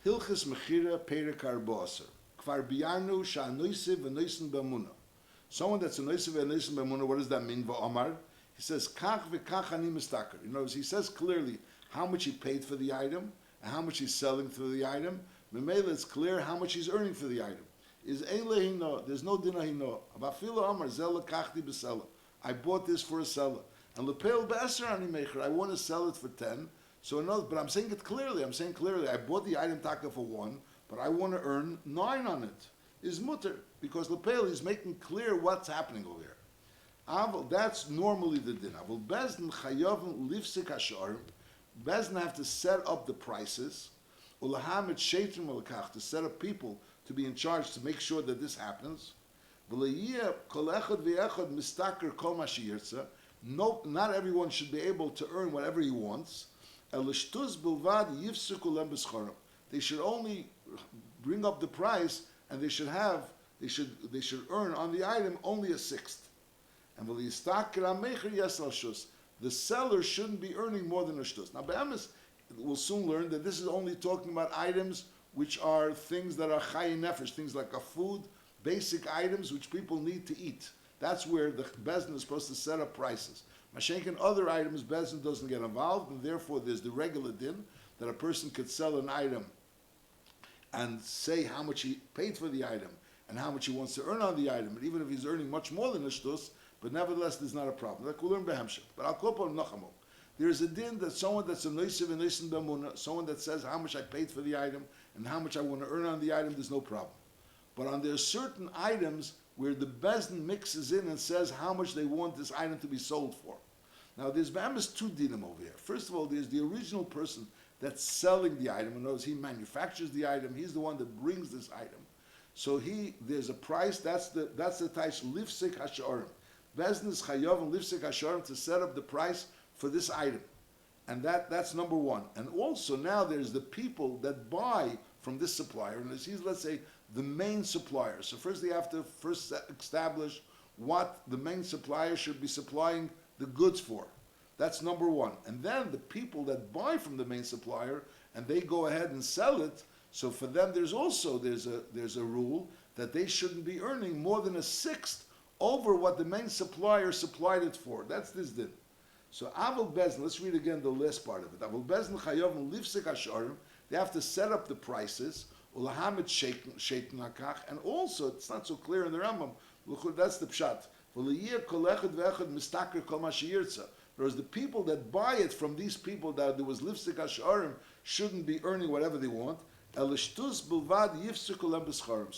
Hilchis Mechirah Perek Arboser. Kvar biyarnu sha'anoisiv v'noisen b'amuna. Someone that's a noisiv v'noisen b'amuna, what does that mean? V'omar. He says, Kach v'kach ani mistaker. You notice he says clearly how much he paid for the item and how much he's selling for the item. Memela, it's clear how much he's earning for the item. Is Eilehino, there's no dinahino. Abafilo Amar, Zela Kachti B'Sela. I bought this for a seller. And Lepel B'Eser Ani Mecher, I want to sell it for 10. So another, but I'm saying it clearly. I'm saying clearly, I bought the item taka for 1, but I want to earn 9 on it. Is mutter, because Lepel is making clear what's happening over here. Aval, that's normally the din. Aval Bezdin Chayovim Lifsik Hashar. Bezdin have to set up the prices. Ulahamid Sheitrim Ulakach, to set up people to be in charge to make sure that this happens. V'leyiyah kol echad v'echad mistaker kol ma sheyirtza. No, not everyone should be able to earn whatever he wants. Elishtus bilvad yifsuku lem b'schorim. They should only bring up the price, and they should earn on the item only a sixth. And v'liyistaker amecher yesal shus. The seller shouldn't be earning more than a shtus. Now, be'emes, we'll soon learn that this is only talking about items which are things that are chayin nefesh, things like a food, basic items which people need to eat. That's where the Bezdin is supposed to set up prices. Mashenkin, other items, Bezdin doesn't get involved, and therefore there's the regular din that a person could sell an item and say how much he paid for the item and how much he wants to earn on the item, and even if he's earning much more than a shtus, but nevertheless there's not a problem. Like we'll learn behemshech. But I'll call upon Nachamo. There is a din that someone that's a noisiv and noisen b'amuna, someone that says how much I paid for the item and how much I want to earn on the item, there's no problem. But on there are certain items where the Bezdin mixes in and says how much they want this item to be sold for. Now there's Bama's two dinim over here. First of all, there's the original person that's selling the item, and knows he manufactures the item, he's the one that brings this item. So there's a price, that's the taish lifsik hasharim. Bezdin is chayav and lifsik hasharim to set up the price for this item. And that's number one. And also now there's the people that buy from this supplier, and he's, let's say, the main supplier. So first they have to establish what the main supplier should be supplying the goods for. That's number one. And then the people that buy from the main supplier and they go ahead and sell it, so for them there's a rule that they shouldn't be earning more than a sixth over what the main supplier supplied it for. That's this din. So Aval Bezdin, let's read again the last part of it. Aval Bezdin Chayov Lifsik Hasharim, they have to set up the prices, Ulahamid Sheitin Hakach, and also, it's not so clear in the Rambam, that's the Pshat. Whereas the people that buy it from these people that there was Lifsik Hasharim shouldn't be earning whatever they want. So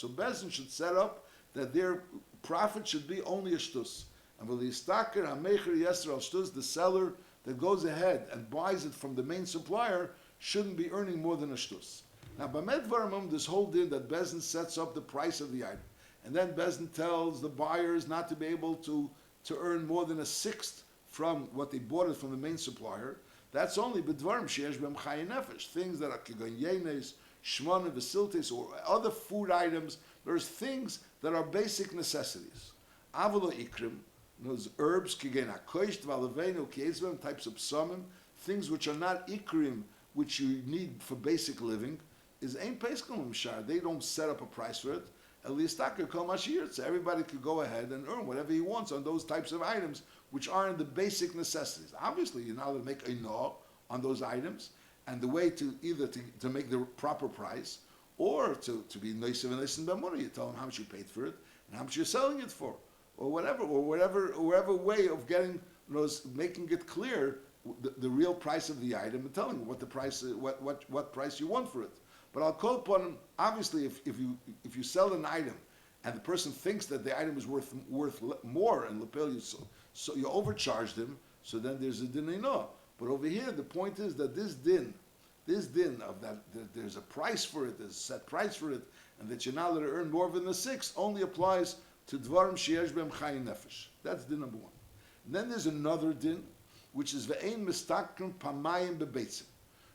Bezdin should set up that their profit should be only a shtus. And the seller that goes ahead and buys it from the main supplier shouldn't be earning more than a shtus. Now, Bamed Varamim, this whole din that Bezdin sets up the price of the item, and then Bezdin tells the buyers not to be able to earn more than a sixth from what they bought it from the main supplier. That's only B'dvarim sheyesh b'em chayin nefesh, things that are kigon yenes, shmona, vesiltes, or other food items. There's things that are basic necessities. Avalo ikrim, those herbs, kigen hakoish, dvalavenu, kiezvem, types of psamim, things which are not ikrim, which you need for basic living, is ein peskom mshar. They don't set up a price for it. At least that could come ashir. So everybody could go ahead and earn whatever he wants on those types of items, which are in the basic necessities. Obviously, you're not allowed to make a no on those items, and the way to either to make the proper price, or to be nice and listen to money. You tell them how much you paid for it and how much you're selling it for, or whatever way of getting making it clear the real price of the item and telling them what the price is, what price you want for it. But I'll call upon them. Obviously, if you sell an item and the person thinks that the item is worth more, and lapel you so you overcharged him, so then there's a din no. But over here, the point is that this din of that there's a price for it, there's a set price for it, and that you're not allowed to earn more than the sixth only applies to dvarim sheyesh b'em chayin nefesh. That's din number one. And then there's another din, which is ve'ein mistakrim pamayim bebeitzim.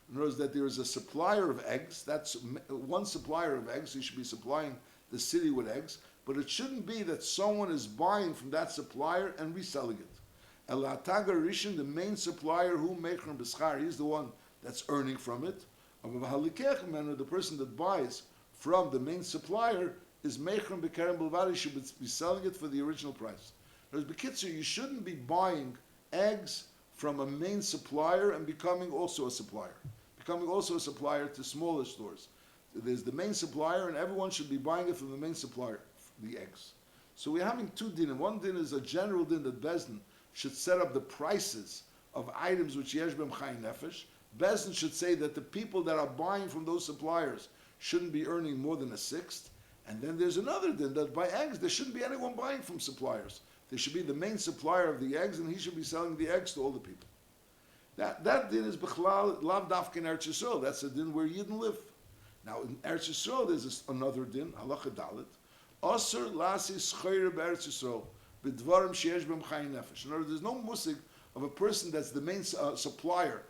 In other words, that there is a supplier of eggs. That's one supplier of eggs. He should be supplying the city with eggs. But it shouldn't be that someone is buying from that supplier and reselling it. Elataga Rishon, the main supplier, who Mechirah b'schar, he's the one that's earning from it. The person that buys from the main supplier is Mechirah B'Kerem B'Lvad, should be selling it for the original price. Whereas B'Kitzur, you shouldn't be buying eggs from a main supplier and becoming also a supplier. Becoming also a supplier to smaller stores. There's the main supplier, and everyone should be buying it from the main supplier, the eggs. So we're having two din. One din is a general din that Bezdin should set up the prices of items which yesh b'm chayin nefesh. Bezdin should say that the people that are buying from those suppliers shouldn't be earning more than a sixth. And then there's another din that by eggs, there shouldn't be anyone buying from suppliers. There should be the main supplier of the eggs, and he should be selling the eggs to all the people. That din is b'chlal lav dafkin Eretz Yisrael. That's a din where Yidden live. Now in Eretz Yisrael, there's another din, halacha dalet. Asur lasi schayre b'Eretz Yisrael b'dvarim sheyesh b'm chayin nefesh. In other words, there's no musig of a person that's the main supplier.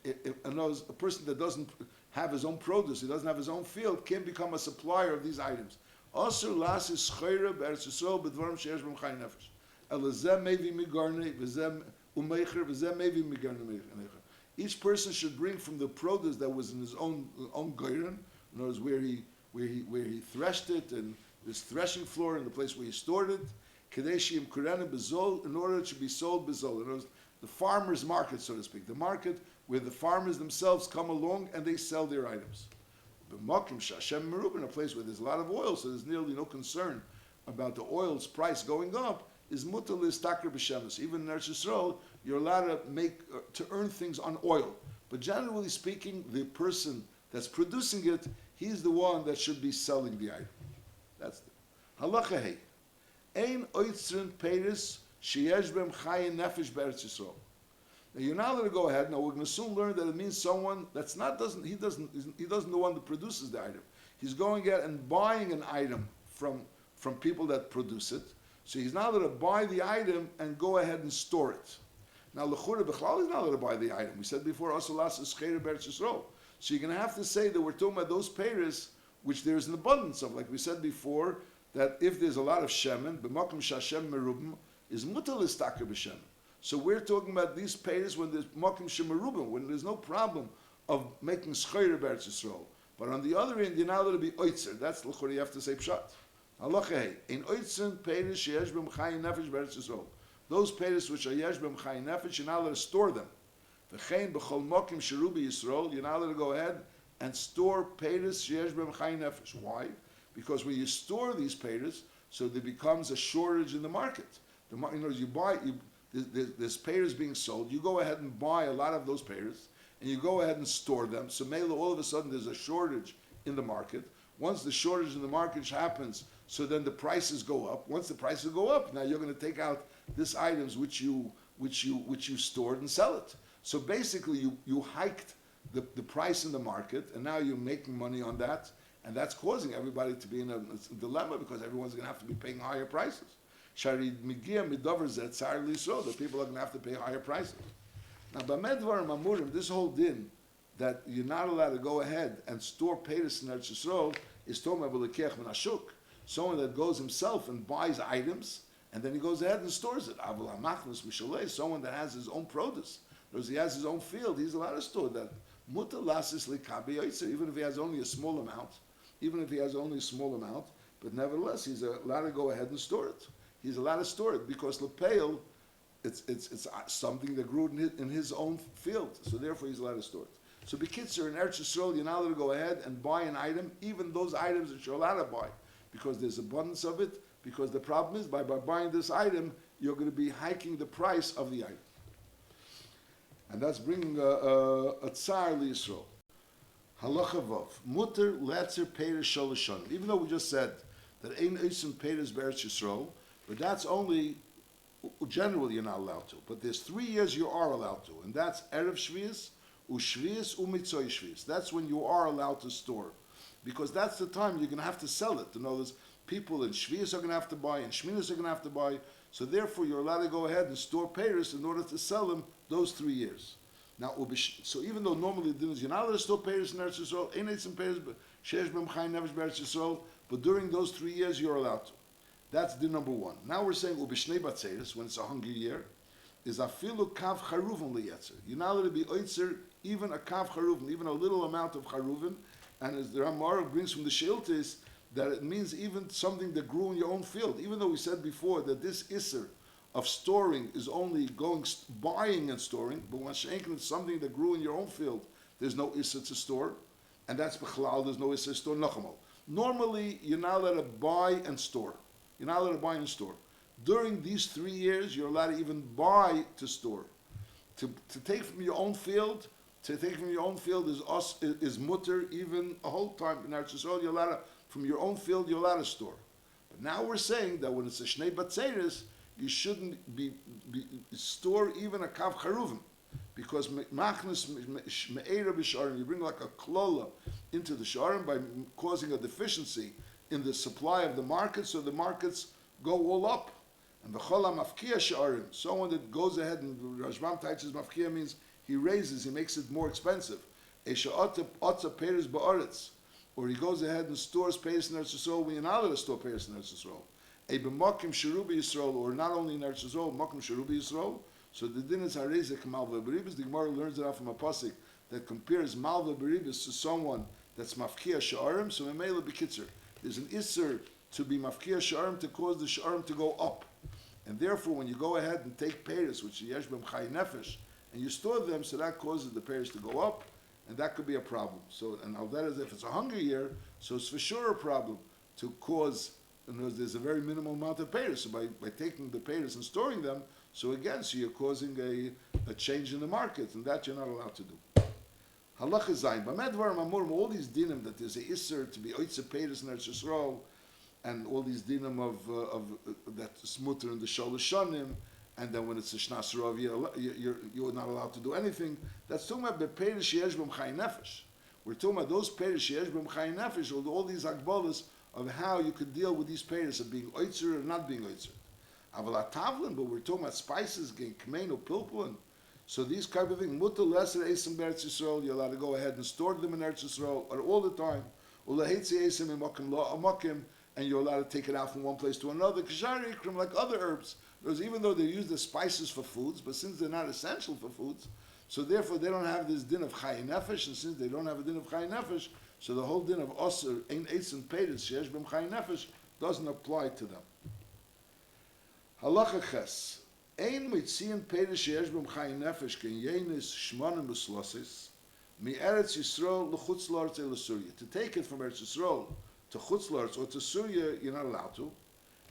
In other words, a person that doesn't have his own produce, he doesn't have his own field, can become a supplier of these items. Asur lasi schayre b'Eretz Yisrael b'dvarim sheyesh b'm chayin nefesh. Elazem mevi migarne v'zem u'meicher v'zem mevi migarne meicher. Each person should bring from the produce that was in his own goyren. In other words, where he threshed it, and this threshing floor, and the place where he stored it, kadeshim kurena bezol, in order it should be sold bezol. In other words, the farmers' market, so to speak, the market where the farmers themselves come along and they sell their items. B'makim shashem merubin, a place where there's a lot of oil, so there's nearly no concern about the oil's price going up, is mutal is takr b'shemus. Even in Eretz Yisrael, you're allowed to earn things on oil. But generally speaking, the person that's producing it, he's the one that should be selling the item. That's the halacha hey. Ein oitzrin peiris sheyesh b'em chayin nefesh b'Eretz Yisrael. Now you're not going to go ahead. Now we're going to soon learn that it means someone that's he doesn't the one that produces the item. He's going out and buying an item from people that produce it. So he's not allowed to buy the item and go ahead and store it. Now l'chura b'chlal is not allowed to buy the item. We said before, asalas is chayre b'Eretz Yisrael. So you're going to have to say that we're talking about those peiros which there's an abundance of. Like we said before, that if there's a lot of shemen, b'makom shashem merubim, is mutal istaker b'shemen. So we're talking about these peiros when there's makom shemerubim, when there's no problem of making schayre b'Eretz Yisrael. But on the other end, you're not allowed to be oitzer. That's l'chura, you have to say pshat. Halacha in oitzin peiros sheyesh b'm chayin nefesh b'Eretz Yisrael. Those peiros which are yesh b'm chayin nefesh, you're not allowed to store them. V'chein b'chol mokim sherubi Yisrael, you're not allowed to go ahead and store peiros sheyesh b'm chayin nefesh. Why? Because when you store these peiros, so there becomes a shortage in the market. There's peiros being sold. You go ahead and buy a lot of those peiros, and you go ahead and store them. So maybe all of a sudden there's a shortage in the market. Once the shortage in the market happens, so then the prices go up. Once the prices go up, now you're going to take out these items which you stored and sell it. So basically, you hiked the price in the market, and now you're making money on that, and that's causing everybody to be in a dilemma because everyone's going to have to be paying higher prices. The people are going to have to pay higher prices. Now, b'medvar mamurim, this whole din that you're not allowed to go ahead and store peiros in Eretz Yisrael is talking about l'kech min hashuk, someone that goes himself and buys items and then he goes ahead and stores it. Avol hamachnus mishalei, someone that has his own produce, because he has his own field, he's allowed to store that. Mutar lasis likabi yoitzer, even if he has only a small amount, but nevertheless he's allowed to go ahead and store it. He's allowed to store it because lepeil, it's something that grew in his own field, so therefore he's allowed to store it. So b'kitzur, in Eretz Yisrael, you're not allowed to go ahead and buy an item, even those items that you're allowed to buy, because there's abundance of it, because the problem is, by buying this item, you're going to be hiking the price of the item. And that's bringing a tsar l'Yisrael. Halacha vav. Mutter letzer peiros sholashon. Even though we just said that ein oisim peiros b'Eretz Yisrael, but that's only, generally you're not allowed to. But there's 3 years you are allowed to, and that's Erev Shvius, Ushvius, Umitzoi Shvius. That's when you are allowed to store. Because that's the time you're going to have to sell it. In other words, people in Shvius are going to have to buy, and Shminis are going to have to buy. So therefore, you're allowed to go ahead and store peiros in order to sell them those 3 years. Now, so even though normally the din is you're not allowed to store peiros in Eretz Yisrael, ein etzim peiros sheyesh b'em chayin nefesh b'Eretz Yisrael, but during those 3 years you're allowed to. That's din number one. Now we're saying ubishnei batzeres, when it's a hungry year, is afilu kav charuvim liyetzer. You're not allowed to be oitzer even a kav charuvin, even a little amount of charuvin, and as the Ramar brings from the Shiltis, that it means even something that grew in your own field. Even though we said before that this isser of storing is only buying and storing, but when shenkin is something that grew in your own field, there's no isser to store, and that's b'chalal, there's no isser to store nachamol. Normally, you're not allowed to buy and store. You're not allowed to buy and store. During these 3 years, you're allowed to even buy to store. To take from your own field, is mutter even a whole time in Eretz Yisrael. You're allowed to, from your own field, you're allowed to store. But now we're saying that when it's a shnei batzeres, you shouldn't be store even a kav charuvim, because machnas me'era b'sharim, you bring like a klola into the sharim by causing a deficiency in the supply of the market, so the markets go all up. And v'chol ha'mafkia sharim, someone that goes ahead and Rashbam teaches mafkia means he raises, he makes it more expensive. Esha otza peres ba'aretz, or he goes ahead and stores peres in Eretz Yisrael when you're not allowed to store peres in Eretz Yisrael. A b'makim sherubi Yisrael, or not only in Eretz Yisrael, makim sherubi Yisrael. So the din is harezek malva beribis. The Gemara learns it out from a pasuk that compares malva beribis to someone that's mafkia sha'arim. So memela b'kitzer, there's an isser to be mafkia sha'arim to cause the sha'arim to go up, and therefore when you go ahead and take peres, which yesh b'm chay nefesh, and you store them, so that causes the peres to go up, and that could be a problem. So, and now that is if it's a hunger year, so it's for sure a problem to cause. There's a very minimal amount of peres. So by taking the peres and storing them, so again, so you're causing a change in the market, and that you're not allowed to do. Halacha zayin. B'medvar mamurim, all these dinim that there's a isser to be oitze peres in Eretz Yisrael, and all these dinim of that smutter in the shalosh shanim, and then when it's a shnas rov, you're not allowed to do anything. That's talking about beperes sheyesh b'm chay nefesh. We're talking about those peres sheyesh b'm chay nefesh, all these agbolas of how you could deal with these peres of being oitzer or not being oitzer. Aval tavlin, but we're talking about spices, getting kmein or pilpulin. So these kind of things, mutter lesser esim beretz Yisrael, you're allowed to go ahead and store them in Eretz Yisrael all the time. Ulahetzi esim imakim lo amakim, and you're allowed to take it out from one place to another. Kashari ikrim, like other herbs. Because even though they use the spices for foods, but since they're not essential for foods, so therefore they don't have this din of chay nefesh, and since they don't have a din of chay nefesh, so the whole din of osir, ein etzim peiris, sheyesh b'm chay nefesh, doesn't apply to them. Halacha ches, ein mitzion peiris sheyesh b'm chay nefesh, ken yenis shmonim uslosis, mi Eretz Yisrael l'chutz la'aretz l'Surya. To take it from Eretz Yisrael to chutz la'aretz or to Syria, you're not allowed to.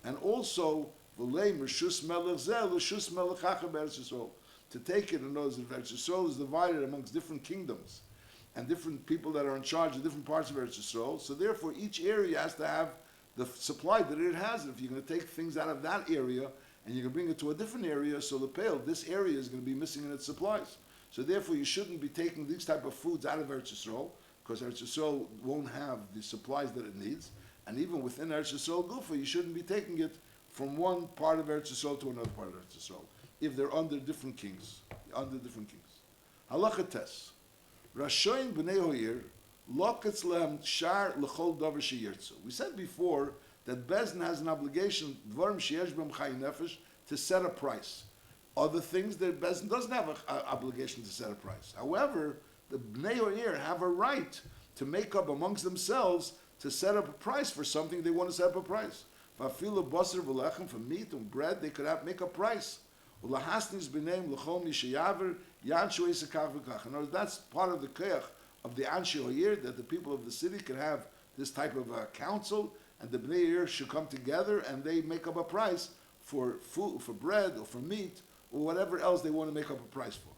And also, v'lei mershus melech zeh l'shus melech hacha b'Eretz Yisrael. To take it, and knows that Eretz Yisrael is divided amongst different kingdoms and different people that are in charge of different parts of Eretz Yisrael. So therefore, each area has to have the supply that it has. If you're going to take things out of that area and you're going to bring it to a different area, so the pale, this area is going to be missing in its supplies. So therefore, you shouldn't be taking these type of foods out of Eretz Yisrael, because Eretz Yisrael won't have the supplies that it needs. And even within Eretz Yisrael Gufa, you shouldn't be taking it from one part of Eretz Yisrael to another part of Eretz Yisrael, if they're under different kings. Halacha tes. Rashoin b'nei hoyer, loketz lehem shar l'chol davar sheyirtzu. We said before that Bezdin has an obligation, dvarim sheyesh b'm chay nefesh, to set a price. Other things that Bezdin doesn't have an obligation to set a price. However, the b'nei hoyer have a right to make up amongst themselves to set up a price for something they want to set up a price. V'afilu basar v'lechem, for meat and bread, they could make a price. In other words, that's part of the koyach of the Anshe Hoyer, that the people of the city can have this type of council, and the Bnei Yer should come together and they make up a price for food, for bread, or for meat, or whatever else they want to make up a price for.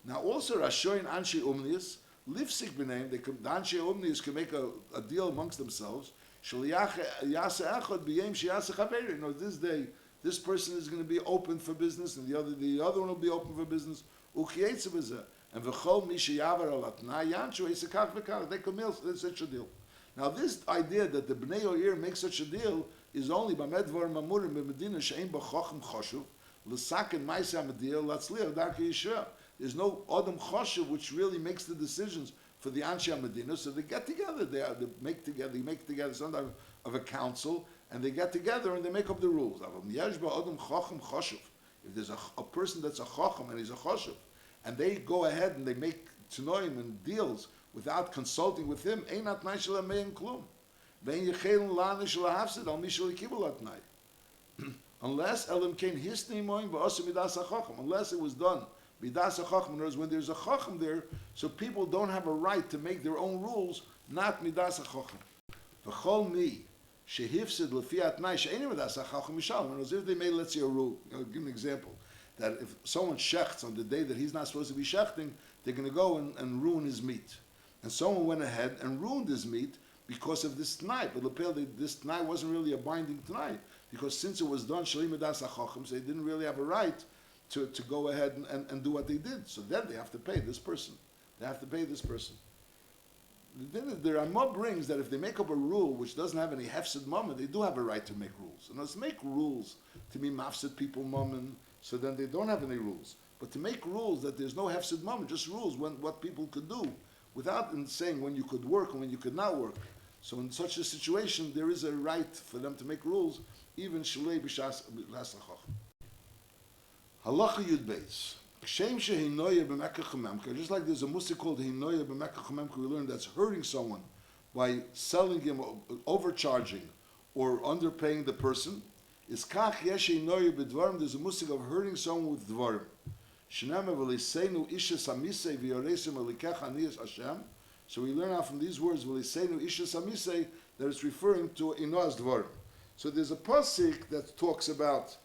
Now also, Rashoin Anshe Umnius, Lifsik B'neim, the Anshe Umnius can make a deal amongst themselves. This day, this person is going to be open for business, and the other one will be open for business. And they can make such a deal. Now, this idea that the Bnei Oyer make such a deal is only by Medvar Mamurim b'Medina she'ein b'chochem choshuv l'saken ma'aseh ha'medil latzliach darkei Yeshua. There's no Adam choshuv which really makes the decisions for the Anshe Medina. So they get together. They make together some type of a council, and they get together and they make up the rules. If there's a person that's a chacham and he's a choshuv, and they go ahead and they make tnoim and deals without consulting with him, einat nay shel amein klum. Vein yechelen lanish shel hafsid al mishel kibul at night. Unless elam kain hisni moin v'asim midas hachacham. Unless it was done midas hachacham. In other words, when there's a chacham there, so people don't have a right to make their own rules, not midas hachacham. V'chol mi shehifsid lefiat nay she'eni midas hachacham mishal. In other words, if they made, let's say, a rule, I'll give an example, that if someone shechts on the day that he's not supposed to be shechting, they're going to go and ruin his meat. And someone went ahead and ruined his meat because of this tonight. But this tonight wasn't really a binding tonight, because since it was done shalim edas hachachim, so they didn't really have a right to go ahead and do what they did. So then they have to pay this person. They have to pay this person. The Ramah brings that if they make up a rule which doesn't have any hefsid mammon, they do have a right to make rules. And let's make rules to be mafsid people mammon, so then they don't have any rules. But to make rules that there's no hefsid mammon, just rules what people could do, without saying when you could work and when you could not work. So in such a situation, there is a right for them to make rules, even shalei b'shas l'asachach. Halacha Yud Beis. Kshem shehinoya b'mekach hamemka. Just like there's a musik called hinoya b'mekach hamemka, we learn that's hurting someone by selling him, overcharging, or underpaying the person. Is kach yesh hinoya b'dvarim. There's a musik of hurting someone with dvarim. Shnema v'liseinu isha samisei v'yoresim alikech aniyas Hashem. So we learn out from these words, v'liseinu isha samisei, that it's referring to inoas dvarim. So there's a pasuk that talks about,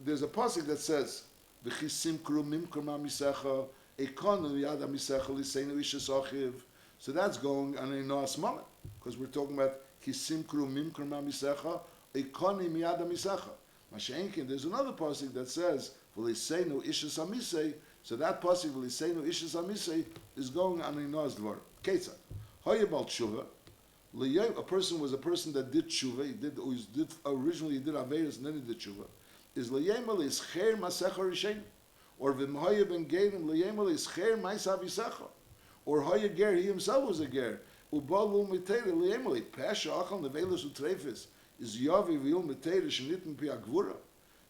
there's a pasuk that says, v'chisim kru mimkar ma'misecha, ekonu yad ha'misecha liseinu isha sachiv. So that's going on inoas moment, because we're talking about chisim kru mimkar ma'misecha, ekonu miyad ha'misecha. Mashenkin, there's another pasuk that says, v'liseinu isha samisei, so that pasuk, v'liseinu isha samisei, is going on inoas dvarim. Ketzad, hoya bal tshuva, a person was a person that did tshuva. Originally he did aveirus and then he did tshuva. Is liyemel is cher masecha rishen, or v'mhoya ben gerim liyemel is cher ma'isa v'secha, or hoya ger, he himself was a ger. Ubalu mitera liyemel pesha achal nevelus utrefis is yavi v'yul mitera shenitn pi agvura.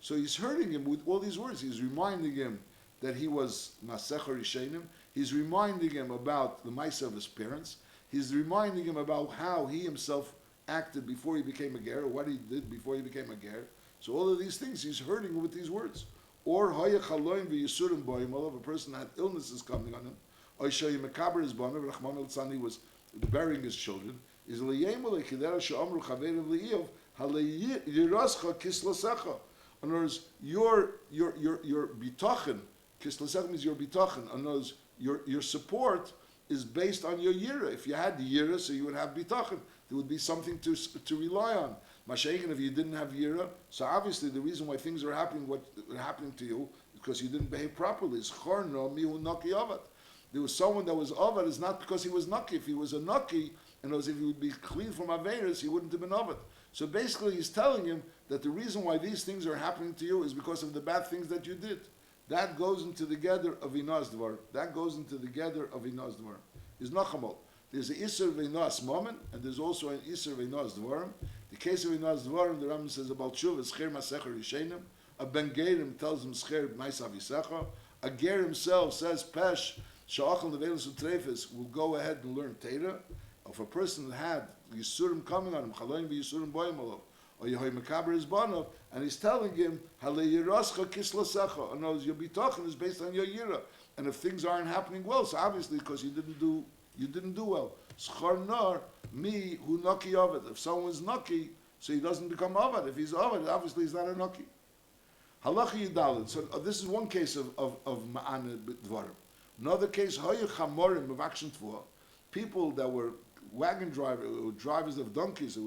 So he's hurting him with all these words. He's reminding him that he was masecha rishenim. He's reminding him about the ma'isa of his parents. He's reminding him about how he himself acted before he became a ger, or what he did before he became a ger. So all of these things, he's hurting him with these words. Or hoya chaloim v'yisurim boim, all of a person had illnesses coming on him. Or shoyi mekaber his boim, Rachman al-Tzani was burying his children. Is liyemu lekidera she'amru chaverim li'iyov, haliyirascha kislasecha. In other words, your bitachon, kislasecha means your bitachon. In other words, your support is based on your yira. If you had the yira, so you would have bitachon. There would be something to rely on. Mashaykin, if you didn't have yira, so obviously the reason why things are happening, what are happening to you, is because you didn't behave properly. It's chorno mihu naki avat. There was someone that was avat, is not because he was naki. If he was a naki, and as if he would be clean from aveirus, he wouldn't have been avat. So basically, he's telling him that the reason why these things are happening to you is because of the bad things that you did. That goes into the gather of Inas Dvar. That goes into the gather of Inas Dvar. Is Nachamol. There's an Isser Veinas Moment, and there's also an Isser Veinas Dvarim. The case of Inas Dvarim, the Rambam says about Shuv, is Cher Masecha Rishenim. A Ben Gerim tells him Cher Maisa Visecha. A Ger himself says Pesh, Sha'achal Nevelus Utrefes, will go ahead and learn Teda. If a person had Yisurim coming on him, Chaloim Yisurim Boim Olav, or Yehoy Mekaber is Banov, and he's telling him, Hale Yirascha Kislasecha. In other words, your bitachon is based on your yira. And if things aren't happening well, so obviously because you didn't do well. Schar nar mi hu naki avet. If someone's naki, so he doesn't become avet. If he's avet, obviously he's not a naki. Halacha Yidalid. So this is one case of ma'ana dvarim. Another case, hoyu chamorim of action tvuah. People that were wagon drivers of donkeys,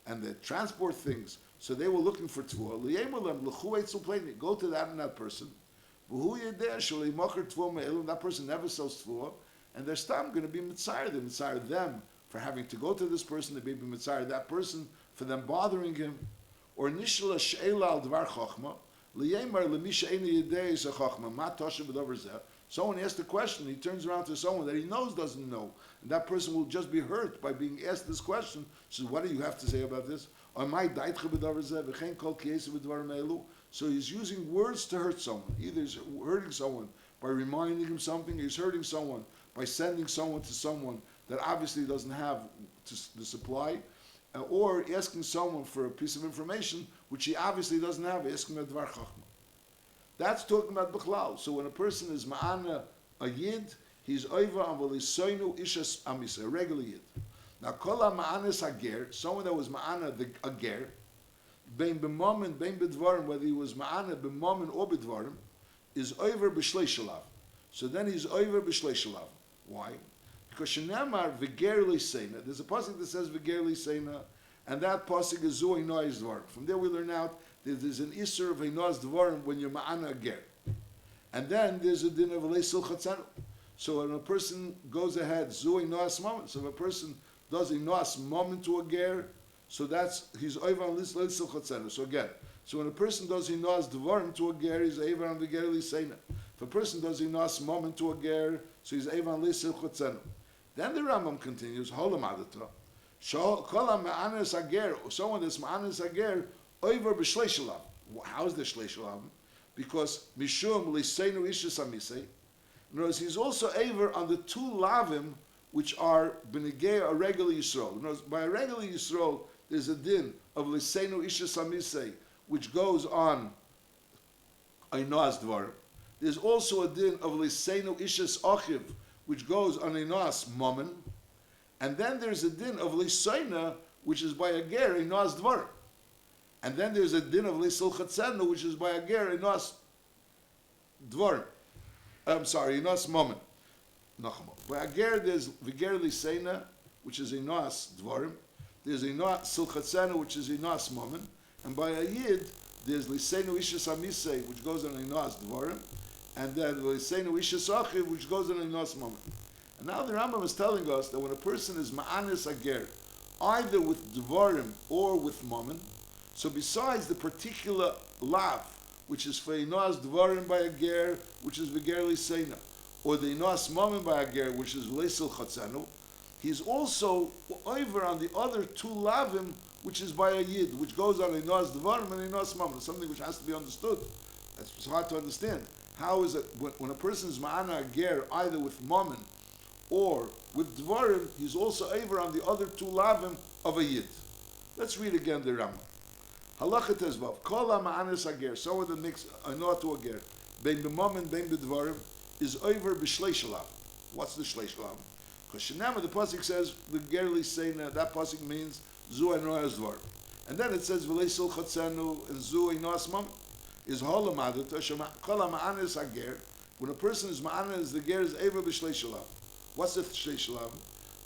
and they transport things. So they were looking for tvuah. Go to that and that person. That person never sells tvuah, and they're stam going to be mitzayir. They mitzayir them for having to go to this person. They may be mitzayir that person for them bothering him. Or nishla she'ela al dvar chochma liyemar lemisha eni yedei is a chochma ma tosha b'dover zeh. Someone asked a question. He turns around to someone that he knows doesn't know, and that person will just be hurt by being asked this question. So what do you have to say about this? So he's using words to hurt someone. Either he's hurting someone by reminding him something, he's hurting someone by sending someone to someone that obviously doesn't have the supply, or asking someone for a piece of information which he obviously doesn't have, asking a dvar chachma. That's talking about bichlal. So when a person is ma'ana a yid, he's over on v'lisoinu ishas amisa, a regular yid. Now kol ma'anis hager, someone that was ma'ana a ger, bein b'momen, bein b'dvarim, whether he was ma'ana b'momen or b'dvarim, is over b'shleishalav. So then he's over b'shleishalav. Why? Because shenamar v'ger liseina. There's a pasuk that says v'ger liseina, and that pasuk is zu einois dvarim. From there we learn out that there's an isur of einois dvarim when you're ma'ana a ger. And then there's a din of leisil chatzanu. So when a person goes ahead, zu einois moment. So if a person does einois moment to a ger, so that's he's over on this leisil chatzanu. So again, so when a person does einois dvarim to a ger, he's over on v'ger liseina. If a person does einois moment to a ger, so he's over on leisil chatzanu. Then the Rambam continues, Holam Adatra. Kolam Ma'anis Ager, someone that's Ma'anis Ager, over b'shleishalav. How is the shleishalav? Because Mishum Liseinu Ishis Amisei. In other words, he's also over on the two lavim which are Benegei a regular Yisrael. In other words, by a regular Yisrael, there's a din of Liseinu Ishis Amisei, which goes on Einoas Dvarim. There's also a din of Liseinu Ishis Achiv, which goes on Einoas Momen. And then there's a din of Lisaina, which is by a ger Einoas Dvarim. And then there's a din of Lisil Chatzenu, which is by a ger Einoas Dvarim. I'm sorry, Einoas Momen. By a ger there's Viger Lisaina, which is Einoas Dvarim. There's Einoas Sil Chatzenu, which is Einoas Momen. And by a yid there's Liseinu Ishas Amisei, which goes on Einoas Dvarim. And then Liseinu Ishas Achiv, which goes on Einoas Momen. And now the Rambam is telling us that when a person is ma'anis ager, either with dvarim or with momen, so besides the particular lav, which is for Einoas dvarim by a ger, which is v'ger liseina, or the Einoas momen by a ger, which is v'leisil chatzanu, he's also over on the other two lavim, which is by a yid, which goes on Einoas dvarim and Einoas momen. Something which has to be understood. It's hard to understand. How is it when a person is ma'ana ager, either with momen or with dvarim, he's also over on the other two lavim of a yid. Let's read again the Rambam. Halacha tezvav. Kol ha'ma'anis ager. Someone that makes a noah to a ger, bein b'momen, bein b'dvarim, is over b'shleishalav. What's the shleishalav? Because Shenama, the pasuk says the ger liseina. That pasuk means zu einoas dvarim, and then it says v'leisil chatzenu and zu einoas momen. Is holam adata kol ha'ma'anis ager. When a person is ma'anis, the ger is over b'shleishalav. What's the shleishalav?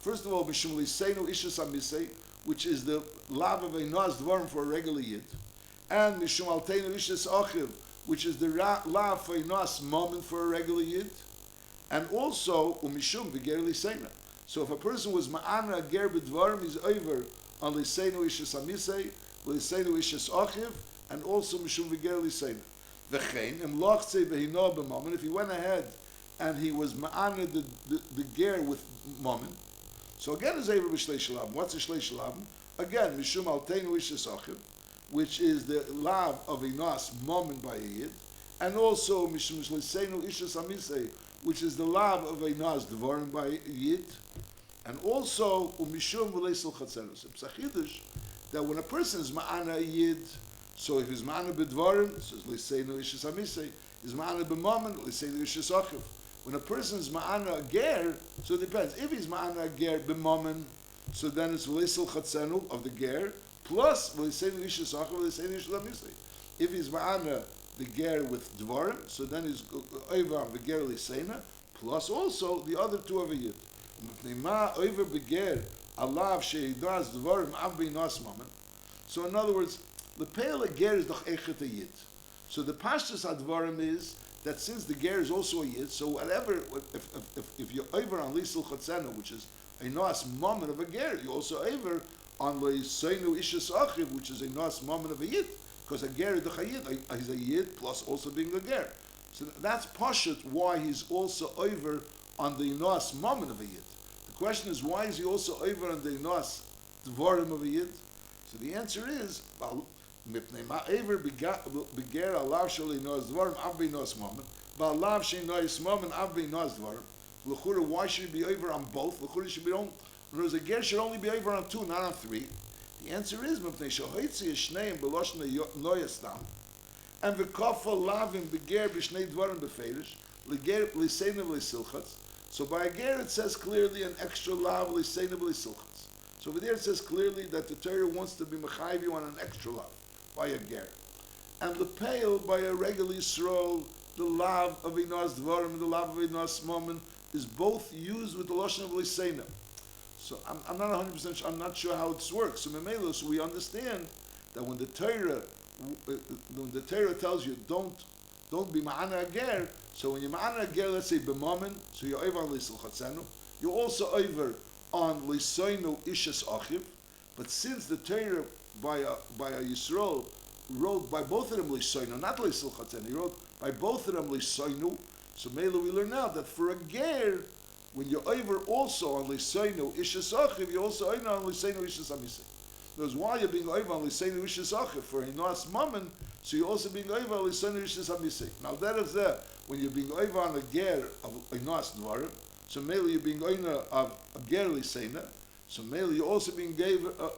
First of all, Mishum Liseinu Ishas Amisei, which is the lav of Einoas Dvarim for a regular yid, and Mishum Alteinu Ishas Achiv, which is the lav for Einoas Momen for a regular yid, and also Umishum V'ger Liseina. So if a person was Ma'ana Ger B'Dvarim, he's over on Liseinu Ishas Amisei, Liseinu Ishas Achiv, and also Mishum V'ger Liseina. V'chein Im Lochtzei V'Hino B'Momen. If he went ahead and he was ma'ana the ger with momen. So again is Eivor b'shlei shalam. What's a shlei shalam? Again, Mishum alteinu ishas achiv, which is the lav of Einoas momen by a yid, and also Mishum shleisenu ishas amisei, which is the lav of Einoas dvarim by a yid, and also Mishum v'leisil chatzenus. It's a chidush that when a person is ma'ana a yid, so if he's ma'ana b'dvarim, so it's leisenu ishas amisei, is ma'ana b'momen, leisenu ishas achiv. When a person is ma'ana ger, so it depends. If he's ma'ana ger b'momen, so then it's v'leisil chatzenu of the ger, plus v'leisenu ishas achiv, v'leisenu ishas amisei. If he's ma'ana the ger with dvarim, so then he's over on the ger leisena, plus also the other two of a yid. Over beger alav she'idas dvarim av beinas momen. So in other words, the pale ger is the echet a yid. So the pashtus advarim is that since the ger is also a yid, so whatever, if you're over on lisul chatzenu, which is a nas moment of a ger, you're also over on leisenu ishas achiv, which is a nas moment of a yid, because a ger is the chayid, he's a yid plus also being a ger. So that's pashut why he's also over on the nas moment of a yid. The question is, why is he also over on the nas dvarim of a yid? So the answer is, mipnei ma'aver beger alav shel inos dvarim av beinos momen, ba'alav she'inois momen av beinos dvarim. L'chura, why should it be over on both? L'chura should be on. In other words, a ger should only be over on 2, not on 3. The answer is mipnei shehoitzi shneim beloshna noyastam, and v'kofa lavim beger b'shnei dvarim beferish leger l'seinim l'silchatz. So by a ger it says clearly an extra lav l'seinim l'silchatz. So over there it says clearly that the Torah wants to be mechayiv you on an extra lav by a ger, and the pale by a regular Yisrael, the lav of inas dvarim and the lav of inas momen is both used with the lashon of l'seinim. So I'm not 100% sure, I'm not sure how it works. So Memelo, so we understand that when the Torah tells you don't be ma'ana ager, so when you're ma'ana ager, let's say b'mamen, so you're over on l'isel chatzenu, you're also over on l'soinu ishes achiv, but since the Torah by a Yisrael wrote by both of them l'soinu, not l'isel chatzenu, he wrote by both of them l'soinu, so Melo we learn now that for a ger, when you're over also on Liseinu Ishes Achiv, you're also over on Liseinu Ishes Amisei. Because while you're being over on Liseinu Ishes Achiv for Hinas Mammon, so you're also being over on Liseinu Ishes Amisei. Now that is there, when you're being over on a ger of Hinas Dvarim, so mainly you're being over of a ger Liseinu, so mainly you're also being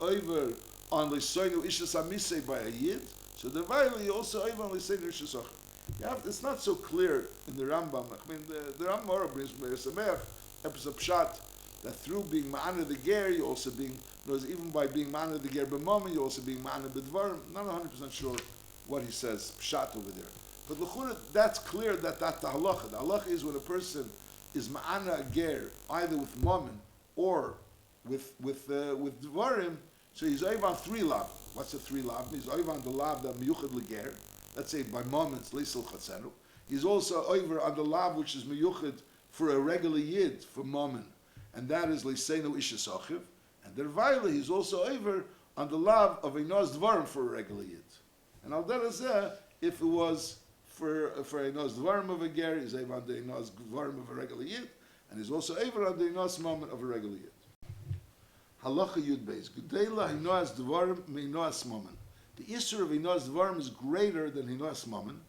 over on Liseinu Ishes Amisei by a Yid, so the Vaili you're also over on Liseinu Ishes Achiv. It's not so clear in the Rambam. I mean, the Rambam brings from Sameach, episode pshat, that through being ma'ana the ger, you also being, even by being ma'ana the ger b'mom, you also being ma'ana b'dvarim. I'm not 100% sure what he says pshat over there. But l'chura, that's clear that that's the halacha. The halacha is when a person is ma'ana a ger, either with momen or with dvarim, so he's over on 3 lav. What's the 3 lav? He's over on the lav that miyuchad l'ger, let's say by moments leisel chatzenu. He's also over on the lav which is miyuchad for a regular yid, for Mammon, and that is Liseinu Ishes Achiv, and the Vaila, he's also over on the lav of Einos Dvarim for a regular yid. And Al Derazeh, if it was for Einos Dvarim of a ger, he's over on the Einos Dvarim of a regular yid, and he's also over on the Einos Mammon of a regular yid. Halacha Yud Beis, G'deila Einos Dvarim me'Einos Mammon. The issue of Einos Dvarim is greater than Einos Mammon.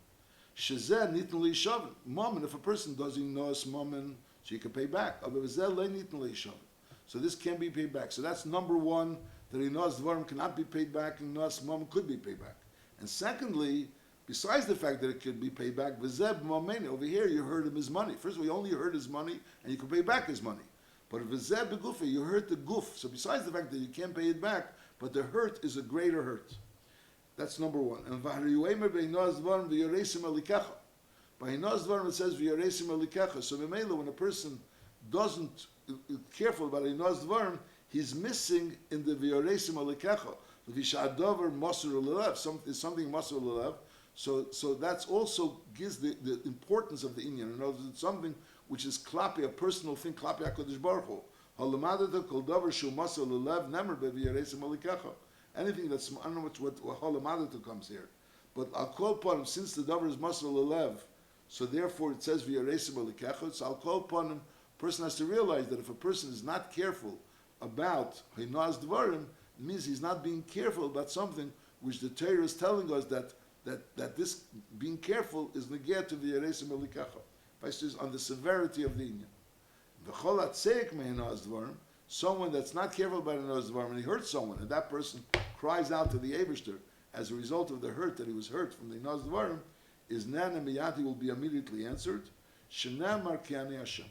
Shezeh nitn leishavin. Mammon, if a person doesn't know mammon, so you can pay back. So this can be paid back. So that's number one, that Einos Dvarim cannot be paid back, and Einos Mammon could be paid back. And secondly, besides the fact that it could be paid back, V'zeb Mammon, over here you hurt him his money. First of all, you only hurt his money, and you can pay back his money. But V'zeb Begufa, you hurt the guf. So besides the fact that you can't pay it back, but the hurt is a greater hurt. That's number one. And by Einos Dvarim it says v'yaresim alikecha. So when a person doesn't careful about Einos Dvarim, he's missing in the v'yaresim alikecha. V'shadavar masur l'lev, something masur l'lev. So that's also gives the importance of the inyan. In other words, it's something which is klapi, a personal thing, klapi HaKadosh Baruch Hu. Halamadata kol davar shu masur l'lev nemer v'yaresim alikecha. Anything that's, I don't know what halamadata comes here. But I'll call upon him, since the davar is masur l'lev, so therefore it says v'yaresim alikecha. So I'll call upon him, a person has to realize that if a person is not careful about Einos Dvarim, it means he's not being careful about something which the Torah is telling us that this being careful is neged to v'yaresim alikecha. Based on the severity of the inyan. V'chol atzeik me'Einos Dvarim, someone that's not careful about Einos Dvarim and he hurts someone, and that person cries out to the Eibishter as a result of the hurt that he was hurt from the Einos Dvarim, is Nana Miyati will be immediately answered. Shenamar Kiani Hashem.